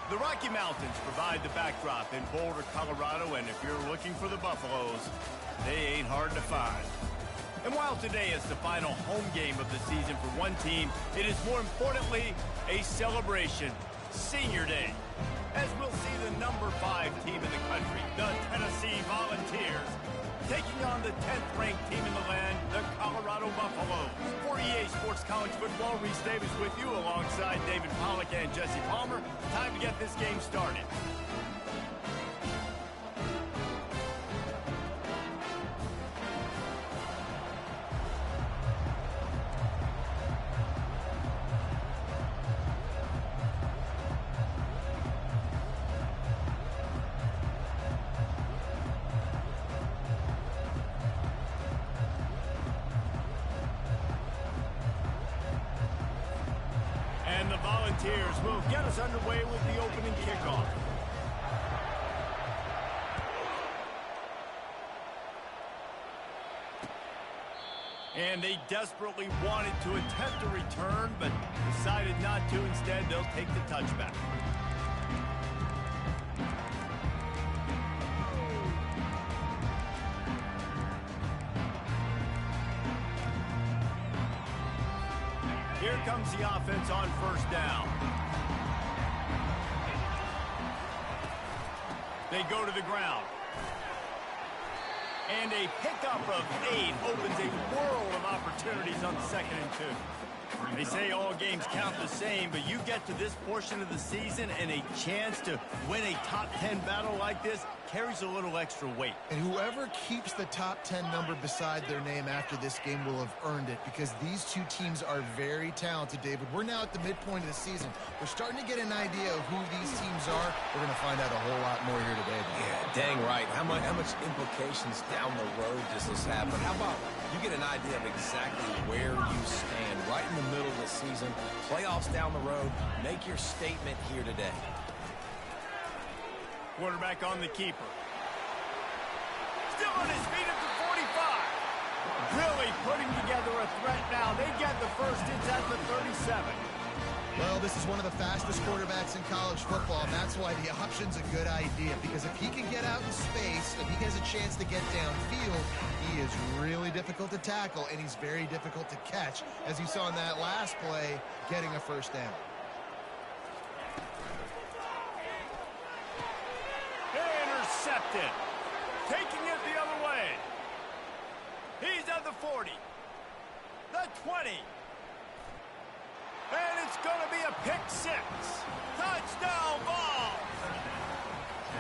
The Rocky Mountains provide the backdrop in Boulder, Colorado, and if you're looking for the Buffaloes, they ain't hard to find. And while today is the final home game of the season for one team, it is more importantly a celebration, Senior Day, as we'll see the number 5 team in the country, the Tennessee Volunteers, taking on the 10th-ranked team in the land, the Colorado Buffaloes. For EA Sports College Football, Reese Davis with you alongside David Pollack and Jesse Palmer. Time to get this game started. And the Volunteers will get us underway with the opening kickoff. And they desperately wanted to attempt a return, but decided not to. Instead, they'll take the touchback. Here comes the offense on first down. They go to the ground. And a pickup of 8 opens a world of opportunities on 2nd and 2. They say all games count the same, but you get to this portion of the season and a chance to win a top 10 battle like this carries a little extra weight. And whoever keeps the top 10 number beside their name after this game will have earned it, because these two teams are very talented, David. We're now at the midpoint of the season. We're starting to get an idea of who these teams are. We're going to find out a whole lot more here today. Yeah, dang right. How much implications down the road does this have? But how about you get an idea of exactly where you stand right in the middle of the season, playoffs down the road, make your statement here today. Quarterback on the keeper. Still on his feet at the 45. Really putting together a threat now. They get the first. It's at the 37. Well, this is one of the fastest quarterbacks in college football, and that's why the option's a good idea, because if he can get out in space, if he has a chance to get downfield, he is really difficult to tackle, and he's very difficult to catch, as you saw in that last play, getting a first down. Intercepted. Taking it the other way. He's at the 40. The 20. And it's going to be a pick 6. Touchdown ball.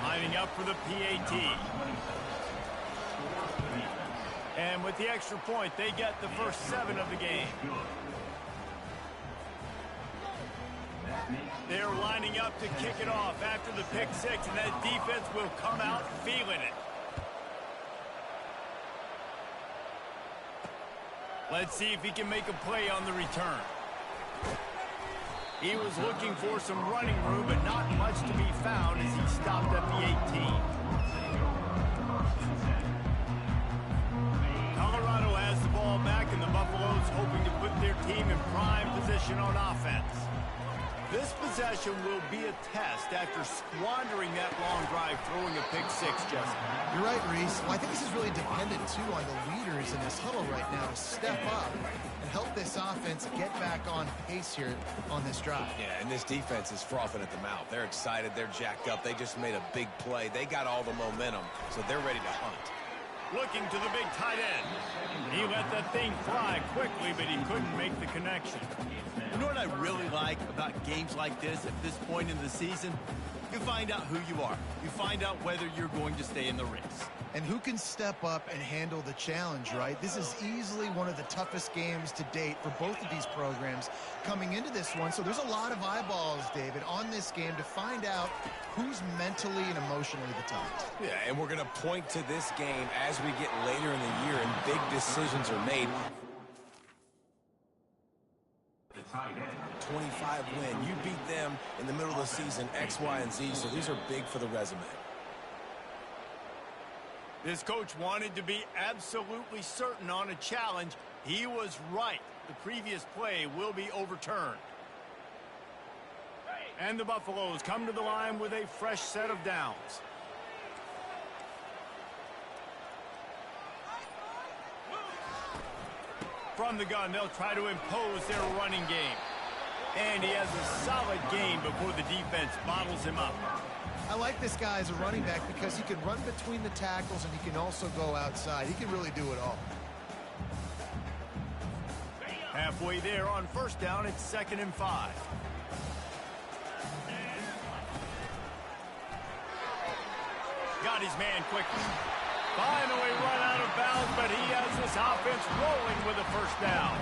Lining up for the PAT. And with the extra point, they get the first 7 of the game. They're lining up to kick it off after the pick 6, and that defense will come out feeling it. Let's see if he can make a play on the return. He was looking for some running room, but not much to be found as he stopped at the 18. Colorado has the ball back, and the Buffaloes hoping to put their team in prime position on offense. This possession will be a test after squandering that long drive, throwing a pick 6, Jesse. You're right, Reese. Well, I think this is really dependent, too, on the leaders in this huddle right now to step up and help this offense get back on pace here on this drive. Yeah, and this defense is frothing at the mouth. They're excited. They're jacked up. They just made a big play. They got all the momentum, so they're ready to hunt. Looking to the big tight end. He let that thing fly quickly, but he couldn't make the connection. You know what I really like about games like this at this point in the season? You find out who you are. You find out whether you're going to stay in the race. And who can step up and handle the challenge, right? This is easily one of the toughest games to date for both of these programs coming into this one. So there's a lot of eyeballs, David, on this game to find out who's mentally and emotionally the toughest. Yeah, and we're going to point to this game as we get later in the year and big decisions are made. 25 win. You beat them in the middle of the season, X, Y, and Z, so these are big for the resume. This coach wanted to be absolutely certain on a challenge. He was right. The previous play will be overturned. And the Buffaloes come to the line with a fresh set of downs. From the gun, they'll try to impose their running game. And he has a solid game before the defense bottles him up. I like this guy as a running back because he can run between the tackles and he can also go outside. He can really do it all. Halfway there on first down, it's 2nd and 5. Got his man quickly. Finally run out of bounds, but he has this offense rolling with a first down.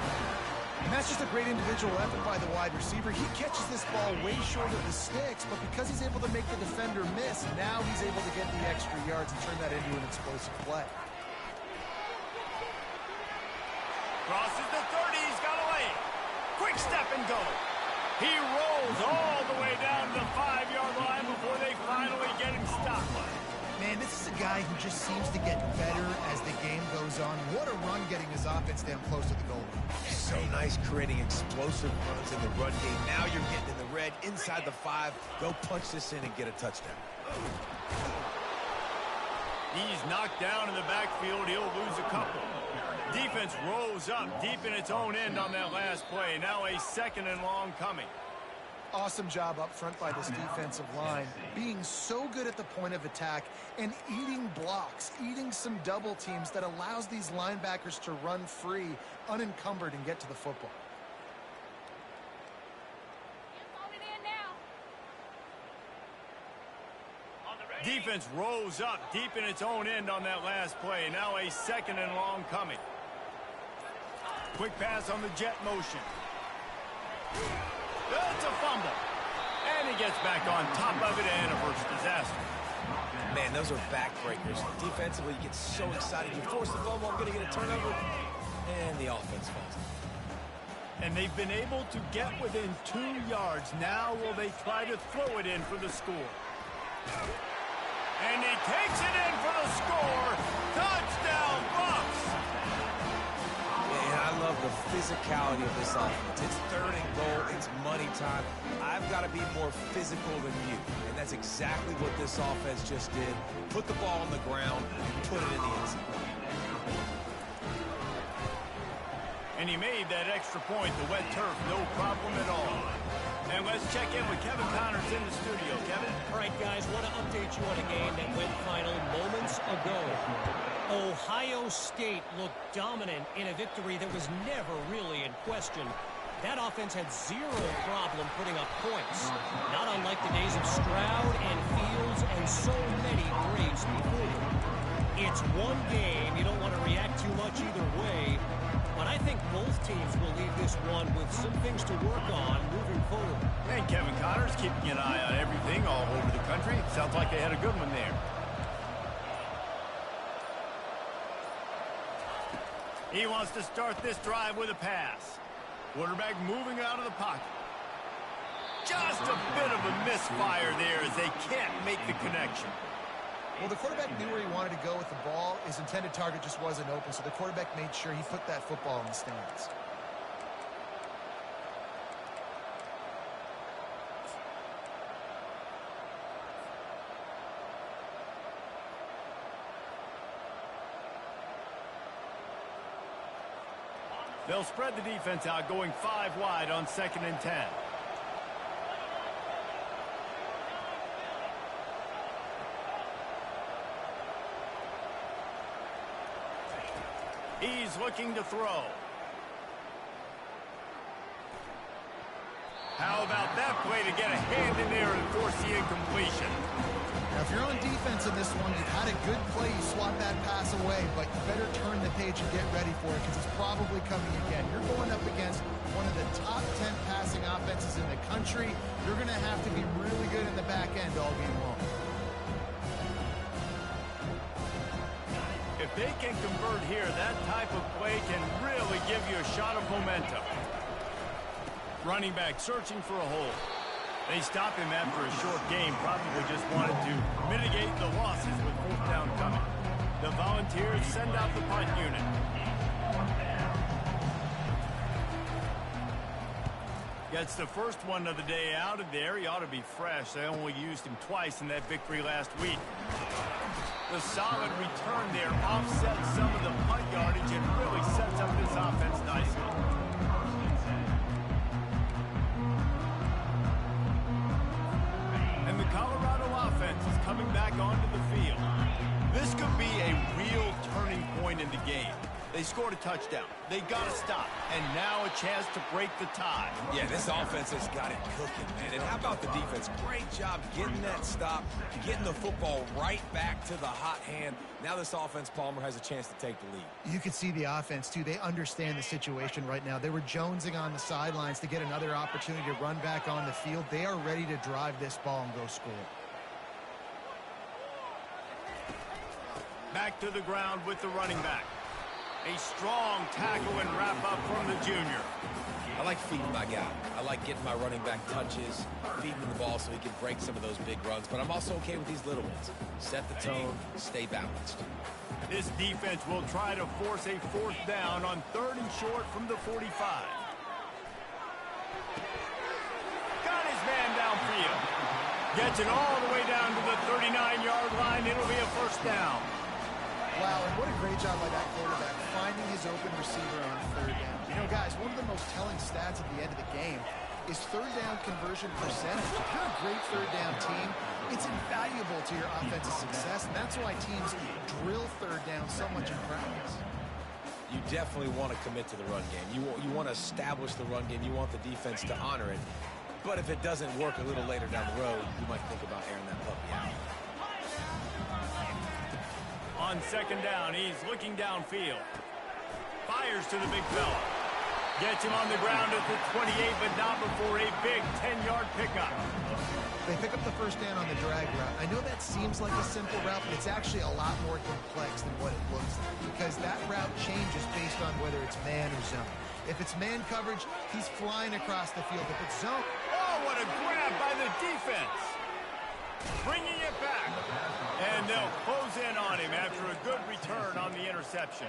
And that's just a great individual effort by the wide receiver. He catches this ball way short of the sticks, but because he's able to make the defender miss, now he's able to get the extra yards and turn that into an explosive play. Crosses the 30, he's got a lane. Quick step and go. He rolls all the way down to the 5-yard line before they finally get him stopped. Man, this is a guy who just seems to get better as the game goes on. What a run getting his offense down close to the goal line. So nice creating explosive runs in the run game. Now you're getting in the red inside the 5. Go punch this in and get a touchdown. He's knocked down in the backfield. He'll lose a couple. Defense rose up deep in its own end on that last play. Now a 2nd and long coming. Awesome job up front by this defensive line, being so good at the point of attack and eating blocks, eating some double teams that allows these linebackers to run free, unencumbered, and get to the football. Defense rose up deep in its own end on that last play. Now a 2nd and long coming. Quick pass on the jet motion. It's a fumble. And he gets back on top of it, and a first disaster. Man, those are backbreakers. Defensively, you get so excited. You force the fumble, I'm going to get a turnover, and the offense falls. And they've been able to get within 2 yards. Now will they try to throw it in for the score? And he takes it in for the score. Touchdown, Bucks! Man, I love the physicality of this offense. It's 3rd and goal. It's money time. I've got to be more physical than you. And that's exactly what this offense just did. Put the ball on the ground and put it in the end zone. And he made that extra point. The wet turf, no problem at all. And let's check in with Kevin Connors in the studio. Kevin? All right, guys, want to update you on a game that went final moments ago. Ohio State looked dominant in a victory that was never really in question. That offense had zero problem putting up points. Not unlike the days of Stroud and Fields and so many greats before them. It's one game. You don't want to react too much either way. But I think both teams will leave this one with some things to work on moving forward. And Kevin Connors keeping an eye on everything all over the country. Sounds like they had a good one there. He wants to start this drive with a pass. Quarterback moving out of the pocket. Just a bit of a misfire there as they can't make the connection. Well, the quarterback knew where he wanted to go with the ball. His intended target just wasn't open, so the quarterback made sure he put that football in the stands. They'll spread the defense out, going 5 wide on 2nd and 10. He's looking to throw. How about that play to get a hand in there and force the incompletion? Now, if you're on defense in this one, you've had a good play, you swat that pass away, but you better turn the page and get ready for it because it's probably coming again. You're going up against one of the top 10 passing offenses in the country. You're going to have to be really good in the back end all game long. If they can convert here, that type of play can really give you a shot of momentum. Running back searching for a hole. They stop him after a short game, probably just wanted to mitigate the losses with 4th down coming. The Volunteers send out the punt unit. Gets the first one of the day out of there. He ought to be fresh. They only used him twice in that victory last week. The solid return there offsets some of the punt yardage and really sets up this offense nicely. And the Colorado offense is coming back onto the field. This could be a real turning point in the game. They scored a touchdown. They got to stop. And now a chance to break the tie. Yeah, this offense has got it cooking, man. And how about the defense? Great job getting that stop, getting the football right back to the hot hand. Now this offense, Palmer, has a chance to take the lead. You can see the offense, too. They understand the situation right now. They were jonesing on the sidelines to get another opportunity to run back on the field. They are ready to drive this ball and go score. Back to the ground with the running back. A strong tackle and wrap up from the junior. I like feeding my guy. I like getting my running back touches, feeding the ball so he can break some of those big runs. But I'm also okay with these little ones. Set the tone, stay balanced. This defense will try to force a fourth down on 3rd and short from the 45. Got his man downfield. Gets it all the way down to the 39-yard line. It'll be a first down. Wow, and what a great job by that quarterback, finding his open receiver on 3rd down. You know, guys, one of the most telling stats at the end of the game is 3rd down conversion percentage. If you're a great 3rd down team, it's invaluable to your offensive success, and that's why teams drill 3rd down so much in practice. You definitely want to commit to the run game. You want to establish the run game. You want the defense to honor it. But if it doesn't work a little later down the road, you might think about airing that puppy out. On 2nd down, he's looking downfield. Fires to the big fella. Gets him on the ground at the 28, but not before a big 10-yard pickup. They pick up the first down on the drag route. I know that seems like a simple route, but it's actually a lot more complex than what it looks like, because that route changes based on whether it's man or zone. If it's man coverage, he's flying across the field. If it's zone... Oh, what a grab by the defense. Bringing it back. And they'll close in on him after a good return on the interception.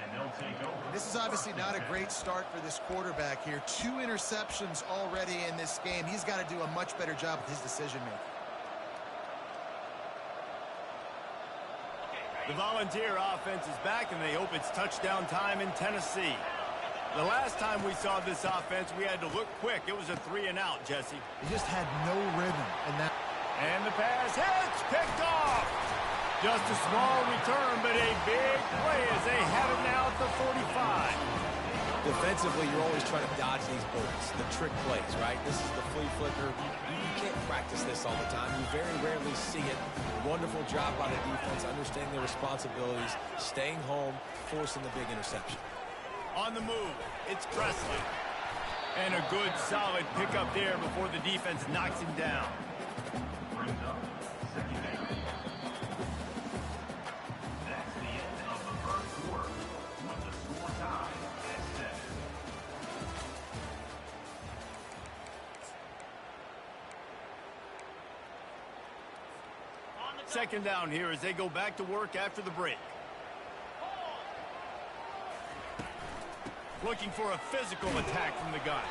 This is obviously not a great start for this quarterback here. 2 interceptions already in this game. He's got to do a much better job with his decision-making. The Volunteer offense is back, and they hope it's touchdown time in Tennessee. The last time we saw this offense, we had to look quick. It was a 3-and-out, Jesse. He just had no rhythm in that. And the pass hits, picked off. Just a small return, but a big play as they have it now at the 45. Defensively, you're always trying to dodge these bullets, the trick plays, right? This is the flea flicker. You can't practice this all the time. You very rarely see it. Wonderful job by the defense, understanding their responsibilities, staying home, forcing the big interception. On the move, it's Presley. And a good, solid pickup there before the defense knocks him down. Second down here as they go back to work after the break. Looking for a physical attack from the gun.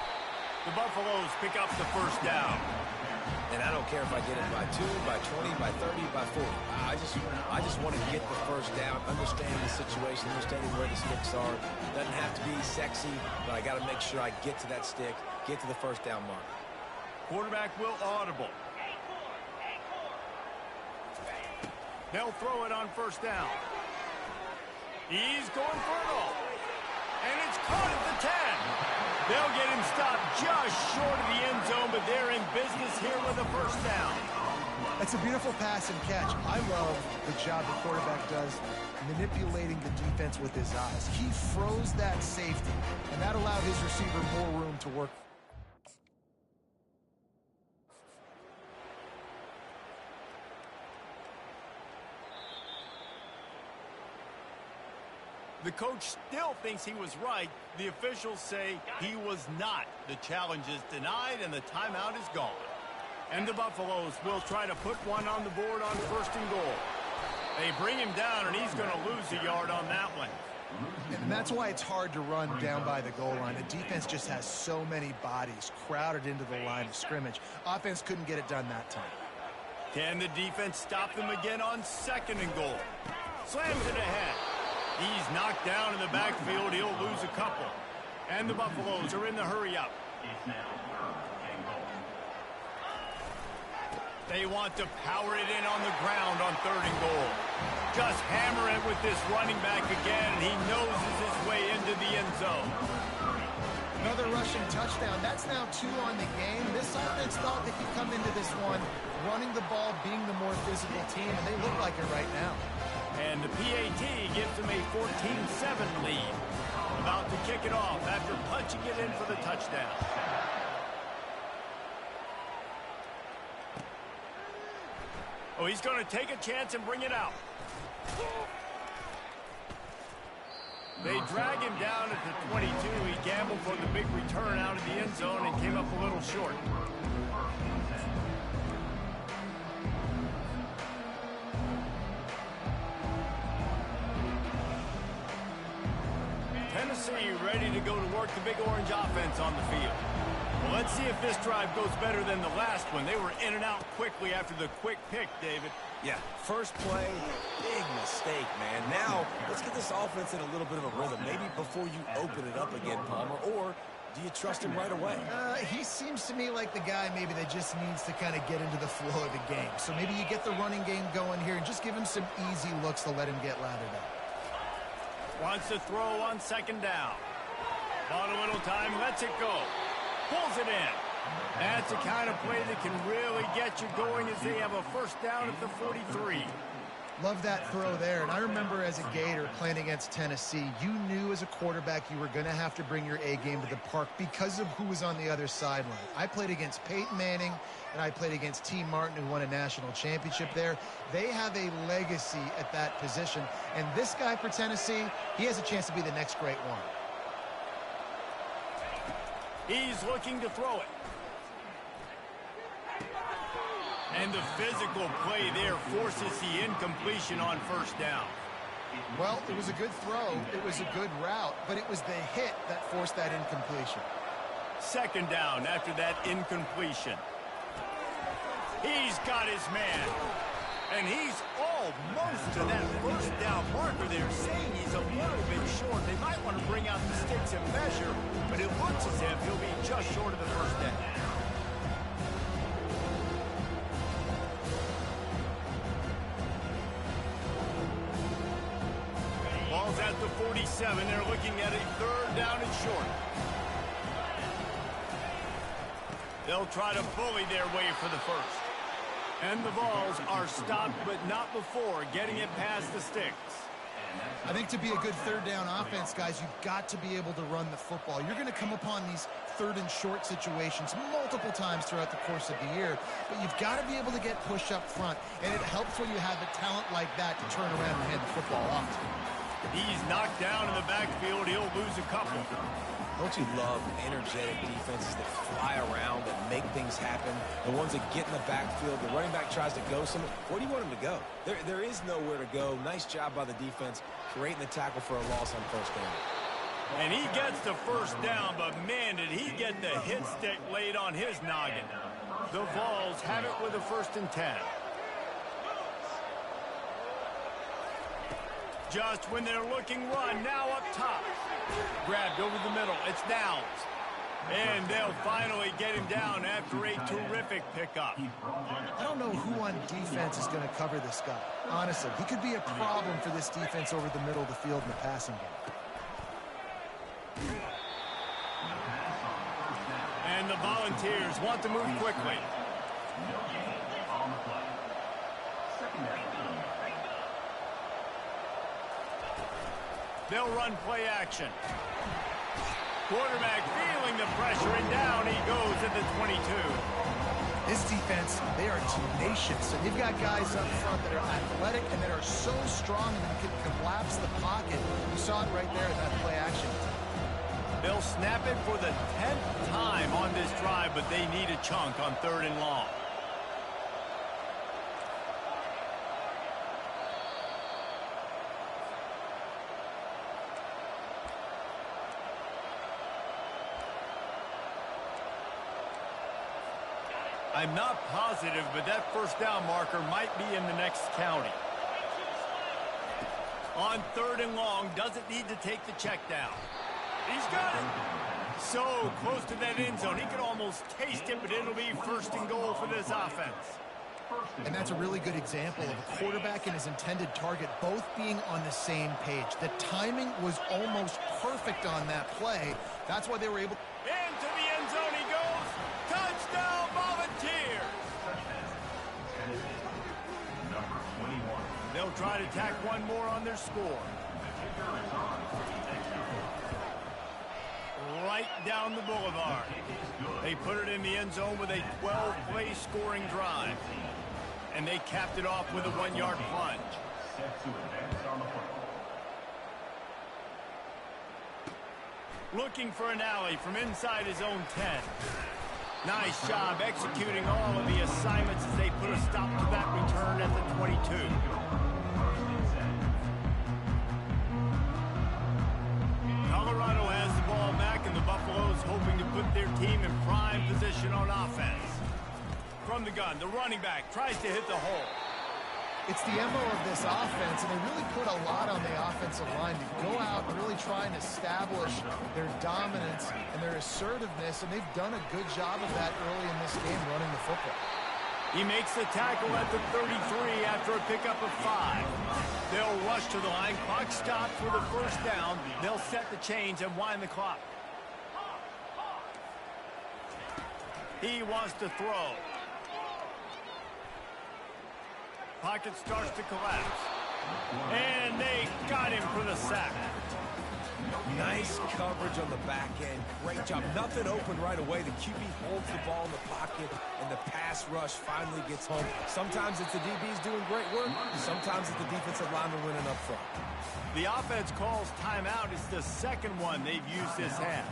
The Buffaloes pick up the first down. And I don't care if I get it by 2, by 20, by 30, by 40. I just want to get the first down, understanding the situation, understanding where the sticks are. Doesn't have to be sexy, but I got to make sure I get to that stick, get to the first down mark. Quarterback will audible. They'll throw it on first down. He's going for it all. And it's caught at the 10. They'll get him stopped just short of the end zone, but they're in business here with a first down. That's a beautiful pass and catch. I love the job the quarterback does manipulating the defense with his eyes. He froze that safety, and that allowed his receiver more room to work. The coach still thinks he was right. The officials say he was not. The challenge is denied, and the timeout is gone. And the Buffaloes will try to put one on the board on first and goal. They bring him down, and he's going to lose a yard on that one. And that's why it's hard to run down by the goal line. The defense just has so many bodies crowded into the line of scrimmage. Offense couldn't get it done that time. Can the defense stop them again on 2nd and goal? Slams it ahead. He's knocked down in the backfield. He'll lose a couple. And the Buffaloes are in the hurry-up. They want to power it in on the ground on 3rd and goal. Just hammer it with this running back again, and he noses his way into the end zone. Another rushing touchdown. That's now 2 on the game. This offense thought they could come into this one running the ball, being the more physical team, and they look like it right now. And the PAT gives them a 14-7 lead. About to kick it off after punching it in for the touchdown. Oh, he's going to take a chance and bring it out. They drag him down at the 22. He gambled for the big return out of the end zone and came up a little short. Tennessee ready to go to work the big orange offense on the field. Well, let's see if this drive goes better than the last one. They were in and out quickly after the quick pick, David. Yeah, first play, big mistake, man. Now, let's get this offense in a little bit of a rhythm. Maybe before you open it up again, Palmer, or do you trust him right away? He seems to me like the guy maybe that just needs to kind of get into the flow of the game. So maybe you get the running game going here and just give him some easy looks to let him get lathered up. Wants to throw on 2nd down. Bought a little time, lets it go. Pulls it in. That's the kind of play that can really get you going as they have a 1st down at the 43. Love that throw there. And I remember as a Gator playing against Tennessee, you knew as a quarterback you were going to have to bring your A game to the park because of who was on the other sideline. I played against Peyton Manning, and I played against T. Martin, who won a national championship there. They have a legacy at that position. And this guy for Tennessee, he has a chance to be the next great one. He's looking to throw it. And the physical play there forces the incompletion on 1st down. Well, it was a good throw. It was a good route, but it was the hit that forced that incompletion. 2nd down after that incompletion. He's got his man. And he's almost to that 1st down marker there, saying he's a little bit short. They might want to bring out the sticks and measure, but it looks as if he'll be just short of the 1st down. Ball's at the 47. They're looking at a 3rd down and short. They'll try to bully their way for the 1st. And the balls are stopped, but not before getting it past the sticks. I think to be a good 3rd down offense, guys, you've got to be able to run the football. You're going to come upon these 3rd and short situations multiple times throughout the course of the year, but you've got to be able to get push up front, and it helps when you have a talent like that to turn around and hand the football off. He's knocked down in the backfield. He'll lose a couple. Don't you love energetic defenses that fly around and make things happen? The ones that get in the backfield, the running back tries to go somewhere. Where do you want him to go? There is nowhere to go. Nice job by the defense creating the tackle for a loss on 1st down. And he gets the 1st down, but man, did he get the hit stick laid on his noggin. The Vols have it with a 1st and 10. Just when they're looking run, now up top. Grabbed over the middle. It's Downs. And they'll finally get him down after a terrific pickup. I don't know who on defense is going to cover this guy. Honestly, he could be a problem for this defense over the middle of the field in the passing game. And the Volunteers want to move quickly. They'll run play action. Quarterback feeling the pressure, and down he goes at the 22. This defense, they are tenacious, and they've got guys up front that are athletic and that are so strong and can collapse the pocket. You saw it right there in that play action. They'll snap it for the 10th time on this drive, but they need a chunk on 3rd and long. I'm not positive, but that first down marker might be in the next county. On 3rd and long, doesn't need to take the check down. He's got it. So close to that end zone. He could almost taste it, but it'll be 1st and goal for this offense. And that's a really good example of a quarterback and his intended target both being on the same page. The timing was almost perfect on that play. That's why they were able... Into the end zone he goes. Touchdown, Volunteers. They'll try to tack one more on their score. Right down the boulevard. They put it in the end zone with a 12-play scoring drive. And they capped it off with a 1-yard plunge. Looking for an alley from inside his own 10. Nice job executing all of the assignments as they put a stop to that return at the 22. Colorado has the ball back, and the Buffaloes hoping to put their team in prime position on offense. From the gun, the running back tries to hit the hole. It's the MO of this offense, and they really put a lot on the offensive line to go out and really try and establish their dominance and their assertiveness, and they've done a good job of that early in this game running the football. He makes the tackle at the 33 after a pickup of 5. They'll rush to the line. Clock stops for the first down. They'll set the chains and wind the clock. He wants to throw. Pocket starts to collapse. And they got him for the sack. Nice coverage on the back end. Great job. Nothing open right away. The QB holds the ball in the pocket, and the pass rush finally gets home. Sometimes it's the DBs doing great work. Sometimes it's the defensive lineman winning up front. The offense calls timeout. It's the second one they've used this half.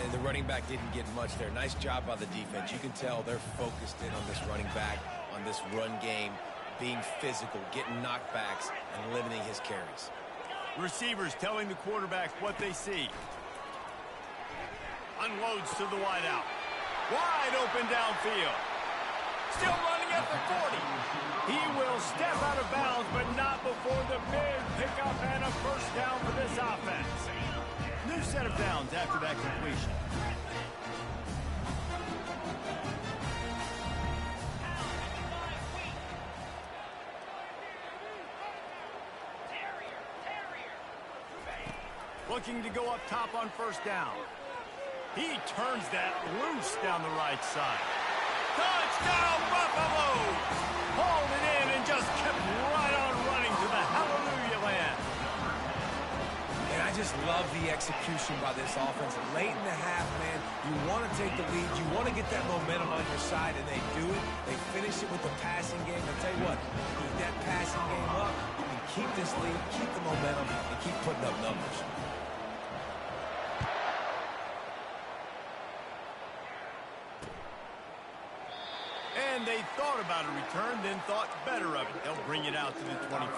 And the running back didn't get much there. Nice job by the defense. You can tell they're focused in on this running back, on this run game, being physical, getting knockbacks, and limiting his carries. Receivers telling the quarterback what they see. Unloads to the wideout. Wide open downfield. Still running at the 40. He will step out of bounds, but not before the big pickup and a first down for this offense. New set of downs after that completion. Looking to go up top on first down. He turns that loose down the right side. Touchdown, Buffaloes! Hauled it in and just kept right on running to the hallelujah land. And I just love the execution by this offense. Late in the half, man, you want to take the lead. You want to get that momentum on your side, and they do it. They finish it with the passing game. I'll tell you what, keep that passing game up and keep this lead, keep the momentum, and keep putting up numbers. And they thought about a return, then thought better of it. They'll bring it out to the 25.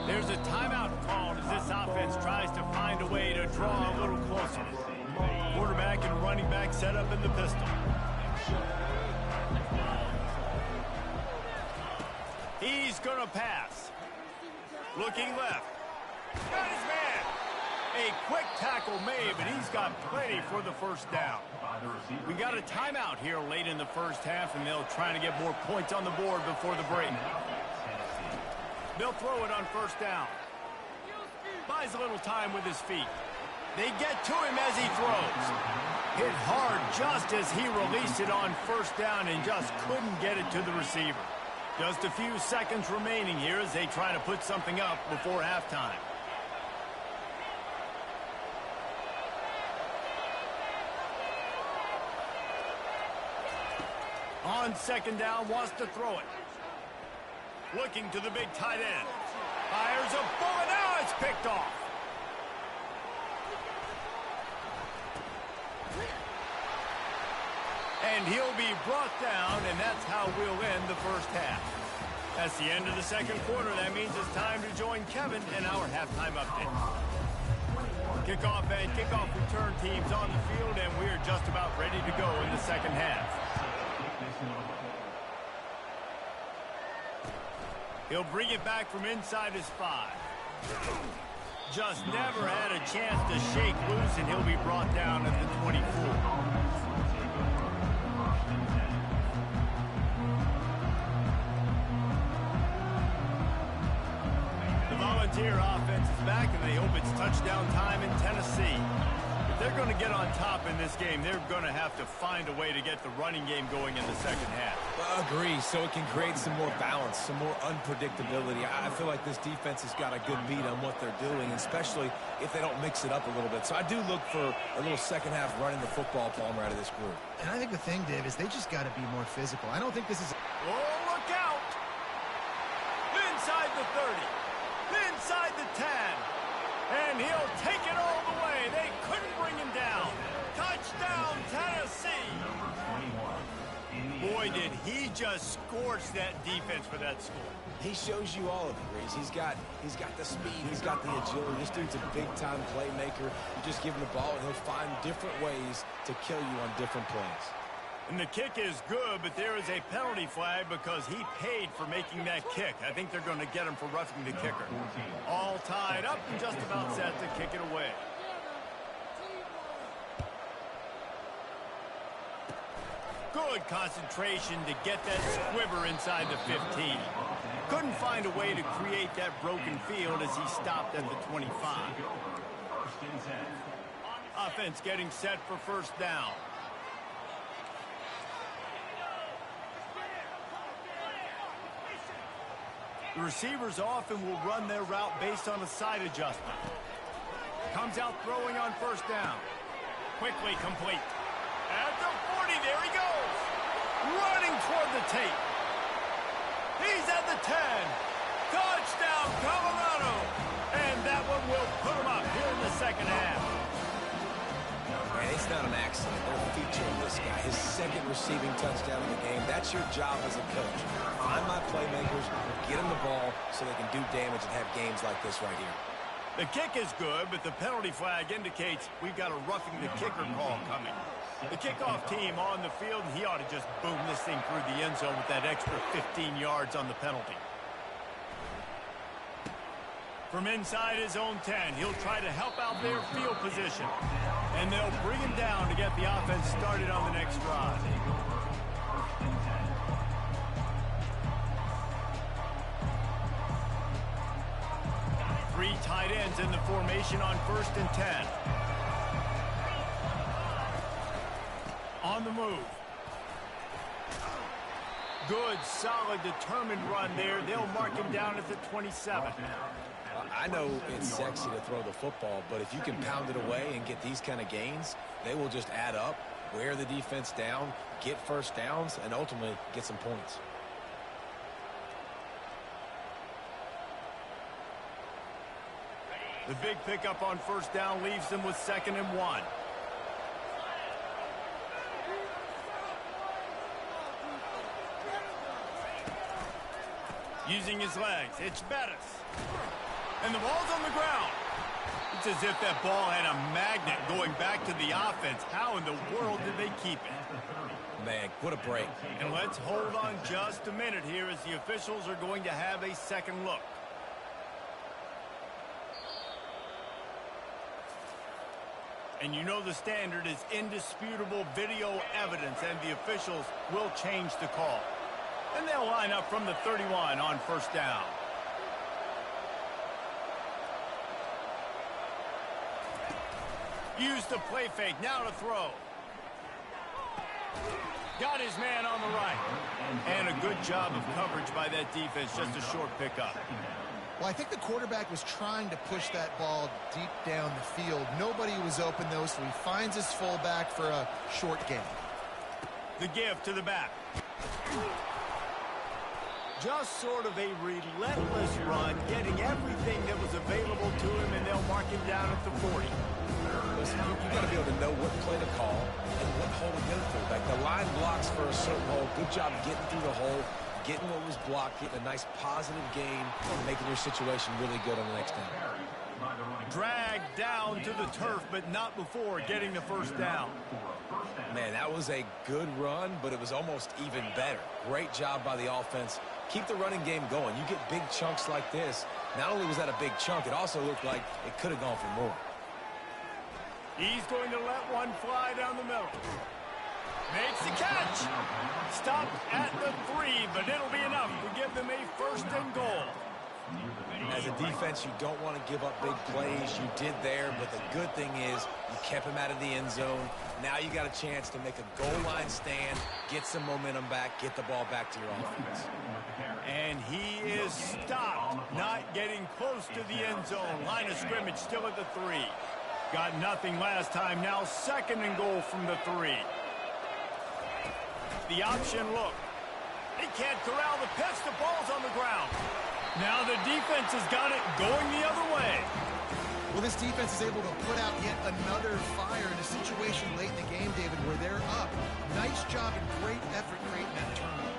There's a timeout called as this offense tries to find a way to draw a little closer. Quarterback and running back set up in the pistol. He's going to pass. Looking left. Got his man. A quick tackle made, but he's got plenty for the first down. We got a timeout here late in the first half, and they'll try to get more points on the board before the break. They'll throw it on first down. Buys a little time with his feet. They get to him as he throws. Hit hard just as he released it on first down and just couldn't get it to the receiver. Just a few seconds remaining here as they try to put something up before halftime. On second down, wants to throw it. Looking to the big tight end. Fires a bullet. Now it's picked off. And he'll be brought down, and that's how we'll end the first half. That's the end of the second quarter. That means it's time to join Kevin in our halftime update. Kickoff and kickoff return teams on the field, and we're just about ready to go in the second half. He'll bring it back from inside his 5. Just never had a chance to shake loose, and he'll be brought down at the 24. The Volunteer offense is back, and they hope it's touchdown time in Tennessee. If they're going to get on top in this game, they're going to have to find a way to get the running game going in the second half. Agree, so it can create some more balance, some more unpredictability. I feel like this defense has got a good beat on what they're doing, especially if they don't mix it up a little bit. So I do look for a little second half running the football Palmer out of this group. And I think the thing, Dave, is they just got to be more physical. I don't think this is... Oh, look out! Inside the 30. Inside the 10. And he'll take it all the way. They couldn't bring him down. Touchdown, Tennessee. Boy, did he just scorch that defense for that score. He shows you all of it, Reese. He's got the speed. He's got the agility. This dude's a big-time playmaker. You just give him the ball, and he'll find different ways to kill you on different plays. And the kick is good, but there is a penalty flag because he paid for making that kick. I think they're going to get him for roughing the kicker. All tied up and just about set to kick it away. Good concentration to get that squiver inside the 15. Couldn't find a way to create that broken field as he stopped at the 25. Offense getting set for first down. The receivers often will run their route based on a side adjustment. Comes out throwing on first down. Quickly complete. At the 40, there he goes. Running toward the tape. He's at the 10. Touchdown, Colorado. And that one will put him up here in the second half. Man, it's not an accident. They're featuring this guy. His second receiving touchdown in the game. That's your job as a coach. Find my playmakers, get them the ball so they can do damage and have games like this right here. The kick is good, but the penalty flag indicates we've got a roughing the kicker call coming. The kickoff team on the field, and he ought to just boom this thing through the end zone with that extra 15 yards on the penalty. From inside his own 10, he'll try to help out their field position. And they'll bring him down to get the offense started on the next drive. Three tight ends in the formation on first and 10. On the move. Good, solid, determined run there. They'll mark him down at the 27. I know it's sexy to throw the football, but if you can pound it away and get these kind of gains, they will just add up, wear the defense down, get first downs, and ultimately get some points. The big pickup on first down leaves them with 2nd and 1. Using his legs, it's Bettis. And the ball's on the ground. It's as if that ball had a magnet going back to the offense. How in the world did they keep it? Man, what a break. And let's hold on just a minute here as the officials are going to have a second look. And you know the standard is indisputable video evidence, and the officials will change the call. And they'll line up from the 31 on first down. Use the play fake, now to throw. Got his man on the right. And a good job of coverage by that defense, just a short pickup. Well, I think the quarterback was trying to push that ball deep down the field. Nobody was open, though, so he finds his fullback for a short gain. The give to the back. Just sort of a relentless run, getting everything that was available to him, and they'll mark him down at the 40. Travis, you got to be able to know what play to call and what hole to get it through. Like the line blocks for a certain hole. Good job getting through the hole, getting what was blocked, getting a nice positive gain, and making your situation really good on the next down. Dragged down to the turf, but not before getting the first down. Man, that was a good run, but it was almost even better. Great job by the offense. Keep the running game going. You get big chunks like this. Not only was that a big chunk, it also looked like it could have gone for more. He's going to let one fly down the middle. Makes the catch. Stopped at the 3, but it'll be enough to give them a first and goal. As a defense, you don't want to give up big plays. You did there, but the good thing is you kept him out of the end zone. Now you got a chance to make a goal line stand, get some momentum back, get the ball back to your offense. And he is stopped, not getting close to the end zone. Line of scrimmage still at the 3. Got nothing last time. Now second and goal from the 3. The option look. He can't corral the pitch. The ball's on the ground. Now the defense has got it going the other way. Well, this defense is able to put out yet another fire in a situation late in the game, David, where they're up. Nice job and great effort creating that turnover.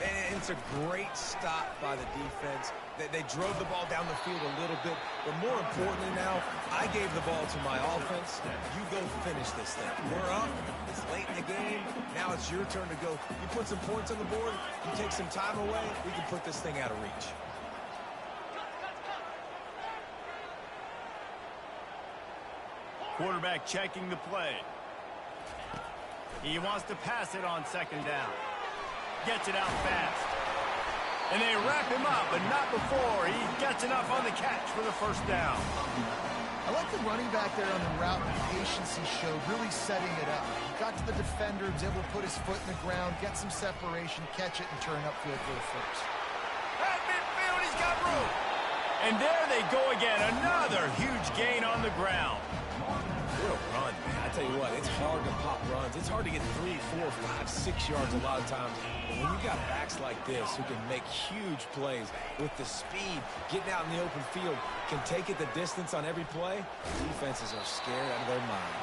And it's a great stop by the defense. They drove the ball down the field a little bit, but more importantly now, I gave the ball to my offense. You go finish this thing. We're up. It's late in the game. Now it's your turn to go. You put some points on the board. You take some time away. We can put this thing out of reach. Quarterback checking the play. He wants to pass it on second down. Gets it out fast. And they wrap him up, but not before he gets enough on the catch for the first down. I like the running back there on the route and the patience he showed, really setting it up. He got to the defender, was able to put his foot in the ground, get some separation, catch it, and turn upfield for the first. At midfield, he's got room. And there they go again. Another huge gain on the ground. What a run, man. I tell you what, it's hard to pop runs. It's hard to get 3, 4, 5, 6 yards a lot of times. But when you got backs like this who can make huge plays with the speed, getting out in the open field, can take it the distance on every play, defenses are scared out of their mind.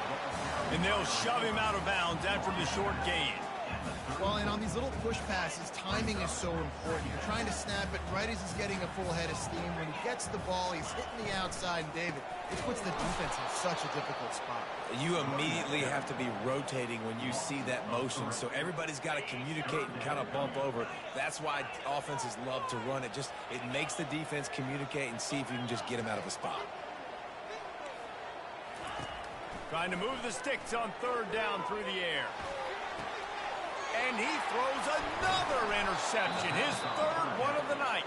And they'll shove him out of bounds after the short gain. Well, and on these little push passes, timing is so important. You're trying to snap it right as he's getting a full head of steam. When he gets the ball, he's hitting the outside, and David, it puts the defense in such a difficult spot. You immediately have to be rotating when you see that motion, so everybody's got to communicate and kind of bump over. That's why offenses love to run it. It makes the defense communicate and see if you can just get him out of a spot. Trying to move the sticks on third down through the air. And he throws another interception, his third one of the night.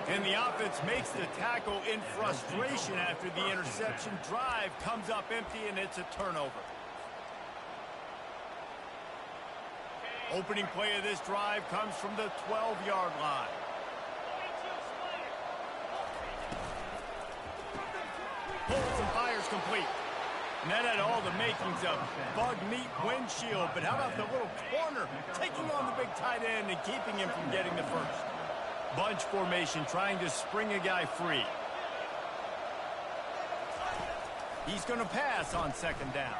And the offense makes the tackle in frustration after the interception. Drive comes up empty, and it's a turnover. Opening play of this drive comes from the 12-yard line. Pulls and fires complete. And that had all the makings of bug meat windshield. But how about the little corner taking on the big tight end and keeping him from getting the first? Bunch formation trying to spring a guy free. He's going to pass on second down.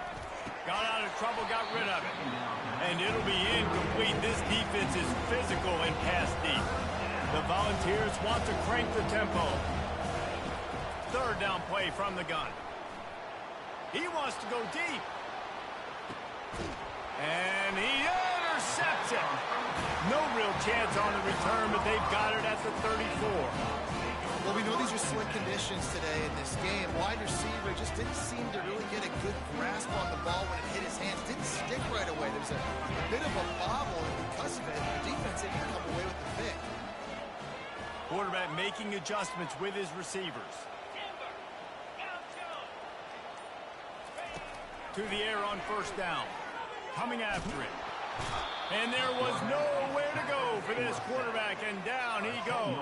Got out of trouble, got rid of it. And it'll be incomplete. This defense is physical and pass deep. The Volunteers want to crank the tempo. Third down play from the gun. He wants to go deep. And he intercepts it. No real chance on the return, but they've got it at the 34. Well, we know these are slick conditions today in this game. Wide receiver just didn't seem to really get a good grasp on the ball when it hit his hands. Didn't stick right away. There was a bit of a bobble, and because of it, the defense didn't come away with the pick. Quarterback making adjustments with his receivers. To the air on first down. Coming after it. And there was nowhere to go for this quarterback, and down he goes.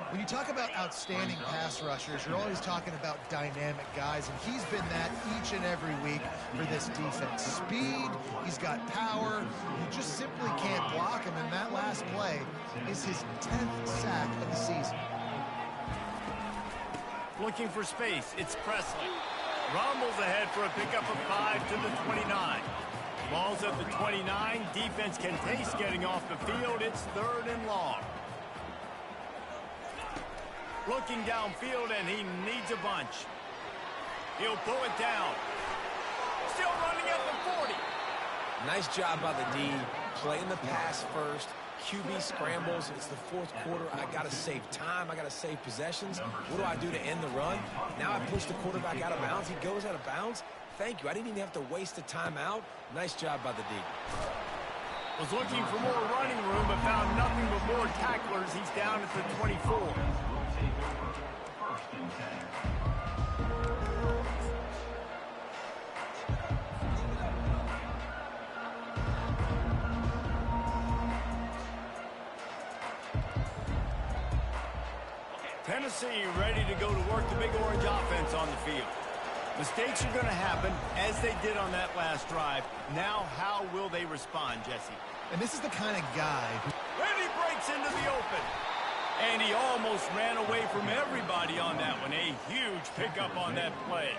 When you talk about outstanding pass rushers, you're always talking about dynamic guys, and he's been that each and every week for this defense. Speed, he's got power, you just simply can't block him, and that last play is his 10th sack of the season. Looking for space, it's Presley. Rumbles ahead for a pickup of 5 to the 29. Ball's at the 29. Defense can taste getting off the field. It's 3rd and long. Looking downfield, and he needs a bunch. He'll pull it down. Still running at the 40. Nice job by the D. Playing the pass first. QB scrambles. It's the 4th quarter. I got to save time. I got to save possessions. What do I do to end the run? Now I push the quarterback out of bounds. He goes out of bounds. Thank you. I didn't even have to waste a timeout. Nice job by the D. Was looking for more running room, but found nothing but more tacklers. He's down at the 24. Tennessee ready to go to work the big orange offense on the field. Mistakes are going to happen, as they did on that last drive. Now, how will they respond, Jesse? And this is the kind of guy who... And he breaks into the open. And he almost ran away from everybody on that one. A huge pickup on that play.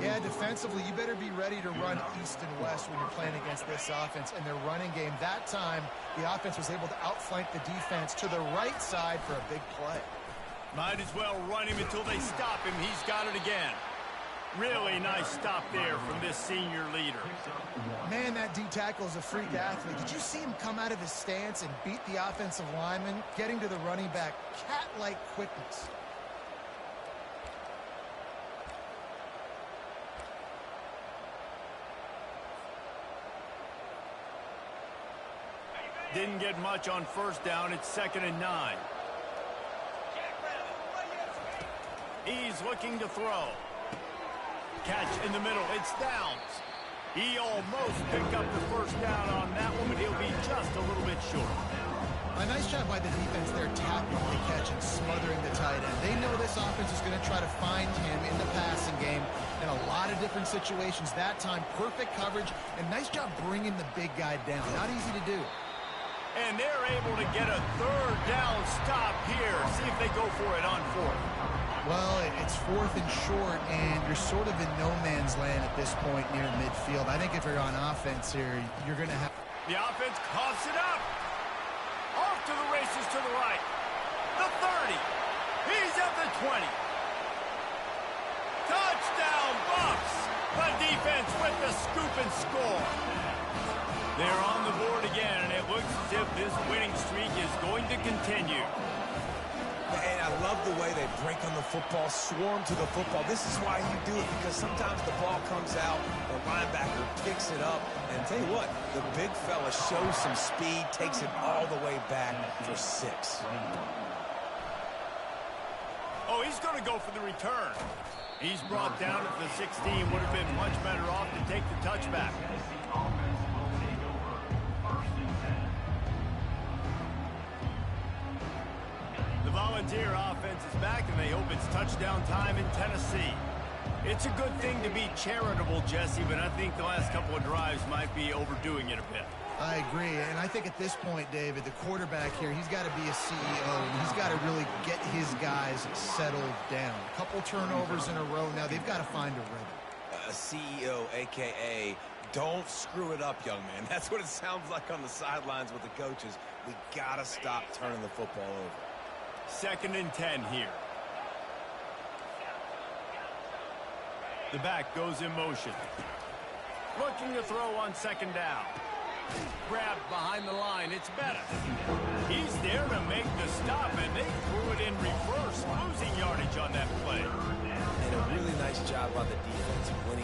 Yeah, defensively, you better be ready to run east and west when you're playing against this offense and their running game. That time, the offense was able to outflank the defense to the right side for a big play. Might as well run him until they stop him. He's got it again. Really nice stop there from this senior leader. Man, that D tackle is a freak athlete. Did you see him come out of his stance and beat the offensive lineman, getting to the running back? Cat-like quickness. Didn't get much on 1st down. It's 2nd and 9. He's looking to throw. Catch in the middle. It's Downs. He almost picked up the 1st down on that one, but he'll be just a little bit short. A nice job by the defense there, tapping the catch and smothering the tight end. They know this offense is going to try to find him in the passing game in a lot of different situations. That time, perfect coverage, and nice job bringing the big guy down. Not easy to do. And they're able to get a 3rd down stop here. See if they go for it on 4th. Well, it's 4th and short, and you're sort of in no man's land at this point near midfield. I think if you're on offense here, you're going to have... The offense coughs it up. Off to the races to the right. The 30. He's at the 20. Touchdown, Bucks. The defense with the scoop and score. They're on the board again, and it looks as if this winning streak is going to continue. And I love the way they break on the football, swarm to the football. This is why you do it, because sometimes the ball comes out, the linebacker picks it up, and tell you what, the big fella shows some speed, takes it all the way back for 6. Oh, he's going to go for the return. He's brought down at the 16. Would have been much better off to take the touchback. Volunteer offense is back, and they hope it's touchdown time in Tennessee. It's a good thing to be charitable, Jesse, but I think the last couple of drives might be overdoing it a bit. I agree, and I think at this point, David, the quarterback here, he's got to be a CEO, and he's got to really get his guys settled down. A couple turnovers in a row now. They've got to find a rhythm. A CEO, a.k.a. don't screw it up, young man. That's what it sounds like on the sidelines with the coaches. We got to stop turning the football over. 2nd and 10 here. The back goes in motion. Looking to throw on 2nd down. Grabbed behind the line. It's better. He's there to make the stop, and they threw it in reverse, losing yardage on that play. And a really nice job by the defense winning.